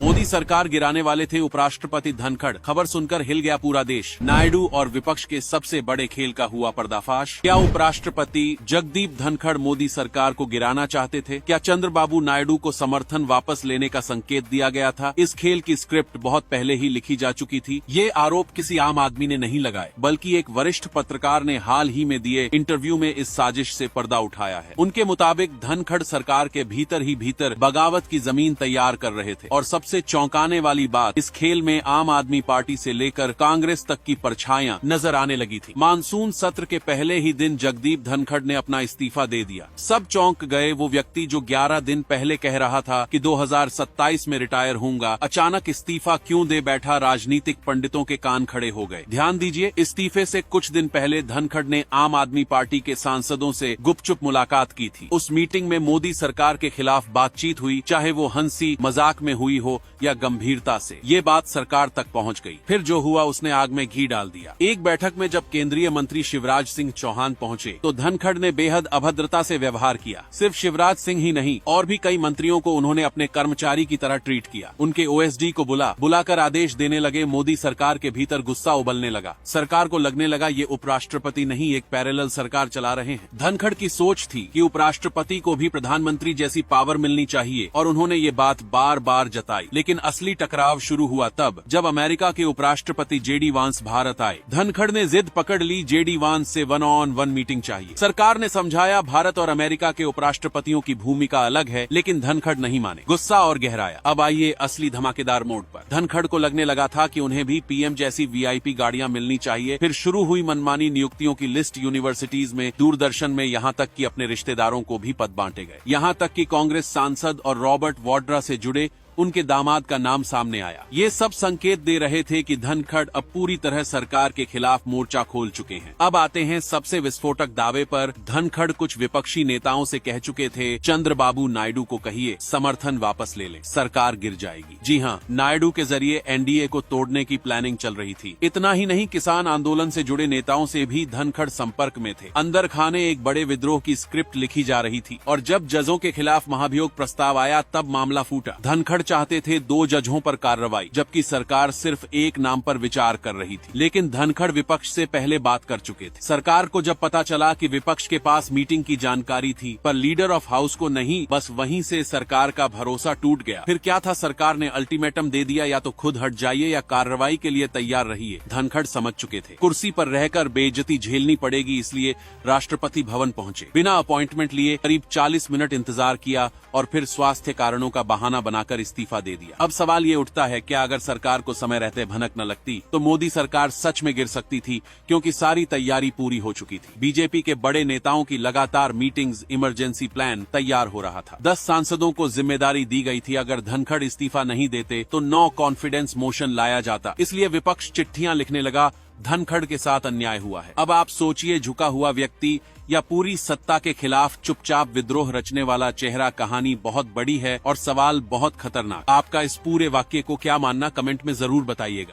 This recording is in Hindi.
मोदी सरकार गिराने वाले थे उपराष्ट्रपति धनखड़। खबर सुनकर हिल गया पूरा देश। नायडू और विपक्ष के सबसे बड़े खेल का हुआ पर्दाफाश। क्या उपराष्ट्रपति जगदीप धनखड़ मोदी सरकार को गिराना चाहते थे? क्या चंद्रबाबू नायडू को समर्थन वापस लेने का संकेत दिया गया था? इस खेल की स्क्रिप्ट बहुत पहले ही लिखी जा चुकी थी। ये आरोप किसी आम आदमी ने नहीं लगाए, बल्कि एक वरिष्ठ पत्रकार ने हाल ही में दिए इंटरव्यू में इस साजिश से पर्दा उठाया है। उनके मुताबिक धनखड़ सरकार के भीतर ही भीतर बगावत की जमीन तैयार कर रहे थे और सबसे चौंकाने वाली बात, इस खेल में आम आदमी पार्टी से लेकर कांग्रेस तक की परछाइयां नजर आने लगी थी। मानसून सत्र के पहले ही दिन जगदीप धनखड़ ने अपना इस्तीफा दे दिया। सब चौंक गए। वो व्यक्ति जो 11 दिन पहले कह रहा था कि 2027 में रिटायर होऊंगा, अचानक इस्तीफा क्यों दे बैठा? राजनीतिक पंडितों के कान खड़े हो गए। ध्यान दीजिए, इस्तीफे से कुछ दिन पहले धनखड़ ने आम आदमी पार्टी के सांसदों से गुपचुप मुलाकात की थी। उस मीटिंग में मोदी सरकार के खिलाफ बातचीत हुई, चाहे वो हंसी मजाक में हुई हो या गंभीरता से। ये बात सरकार तक पहुंच गई। फिर जो हुआ, उसने आग में घी डाल दिया। एक बैठक में जब केंद्रीय मंत्री शिवराज सिंह चौहान पहुंचे तो धनखड़ ने बेहद अभद्रता से व्यवहार किया। सिर्फ शिवराज सिंह ही नहीं, और भी कई मंत्रियों को उन्होंने अपने कर्मचारी की तरह ट्रीट किया। उनके ओएसडी को बुलाकर आदेश देने लगे। मोदी सरकार के भीतर गुस्सा उबलने लगा। सरकार को लगने लगा ये उपराष्ट्रपति नहीं, एक पैरेलल सरकार चला रहे हैं। धनखड़ की सोच थी कि उपराष्ट्रपति को भी प्रधानमंत्री जैसी पावर मिलनी चाहिए और उन्होंने ये बात बार बार जताई। लेकिन असली टकराव शुरू हुआ तब जब अमेरिका के उपराष्ट्रपति जेडी वांस भारत आए। धनखड़ ने जिद पकड़ ली, जेडी वांस से 1-on-1 मीटिंग चाहिए। सरकार ने समझाया भारत और अमेरिका के उपराष्ट्रपतियों की भूमिका अलग है, लेकिन धनखड़ नहीं माने। गुस्सा और गहराया। अब आइए असली धमाकेदार मोड पर। धनखड़ को लगने लगा था कि उन्हें भी पीएम जैसी वीआईपी गाड़ियां मिलनी चाहिए। फिर शुरू हुई मनमानी नियुक्तियों की लिस्ट। यूनिवर्सिटीज में, दूरदर्शन में, यहाँ तक कि अपने रिश्तेदारों को भी पद बांटे गए। यहाँ तक कि कांग्रेस सांसद और रॉबर्ट वाड्रा से जुड़े उनके दामाद का नाम सामने आया। ये सब संकेत दे रहे थे कि धनखड़ अब पूरी तरह सरकार के खिलाफ मोर्चा खोल चुके हैं। अब आते हैं सबसे विस्फोटक दावे पर। धनखड़ कुछ विपक्षी नेताओं से कह चुके थे, चंद्रबाबू नायडू को कहिए समर्थन वापस ले ले, सरकार गिर जाएगी। जी हाँ, नायडू के जरिए एनडीए को तोड़ने की प्लानिंग चल रही थी। इतना ही नहीं, किसान आंदोलन से जुड़े नेताओं से भी धनखड़ संपर्क में थे। अंदर खाने एक बड़े विद्रोह की स्क्रिप्ट लिखी जा रही थी और जब जजों के खिलाफ महाभियोग प्रस्ताव आया तब मामला फूटा। धनखड़ चाहते थे 2 जजों पर कार्रवाई, जबकि सरकार सिर्फ एक नाम पर विचार कर रही थी। लेकिन धनखड़ विपक्ष से पहले बात कर चुके थे। सरकार को जब पता चला कि विपक्ष के पास मीटिंग की जानकारी थी पर लीडर ऑफ हाउस को नहीं, बस वहीं से सरकार का भरोसा टूट गया। फिर क्या था, सरकार ने अल्टीमेटम दे दिया, या तो खुद हट जाइए या कार्रवाई के लिए तैयार रहिए। धनखड़ समझ चुके थे कुर्सी पर रहकर बेइज्जती झेलनी पड़ेगी, इसलिए राष्ट्रपति भवन पहुंचे। बिना अपॉइंटमेंट लिए करीब 40 मिनट इंतजार किया और फिर स्वास्थ्य कारणों का बहाना बनाकर इस्तीफा दे दिया। अब सवाल ये उठता है, क्या अगर सरकार को समय रहते भनक न लगती तो मोदी सरकार सच में गिर सकती थी? क्योंकि सारी तैयारी पूरी हो चुकी थी। बीजेपी के बड़े नेताओं की लगातार मीटिंग्स, इमरजेंसी प्लान तैयार हो रहा था। 10 सांसदों को जिम्मेदारी दी गई थी। अगर धनखड़ इस्तीफा नहीं देते तो नो कॉन्फिडेंस मोशन लाया जाता। इसलिए विपक्ष चिट्ठियां लिखने लगा, धनखड़ के साथ अन्याय हुआ है। अब आप सोचिए, झुका हुआ व्यक्ति या पूरी सत्ता के खिलाफ चुपचाप विद्रोह रचने वाला चेहरा। कहानी बहुत बड़ी है और सवाल बहुत खतरनाक। आपका इस पूरे वाक्य को क्या मानना, कमेंट में जरूर बताइएगा।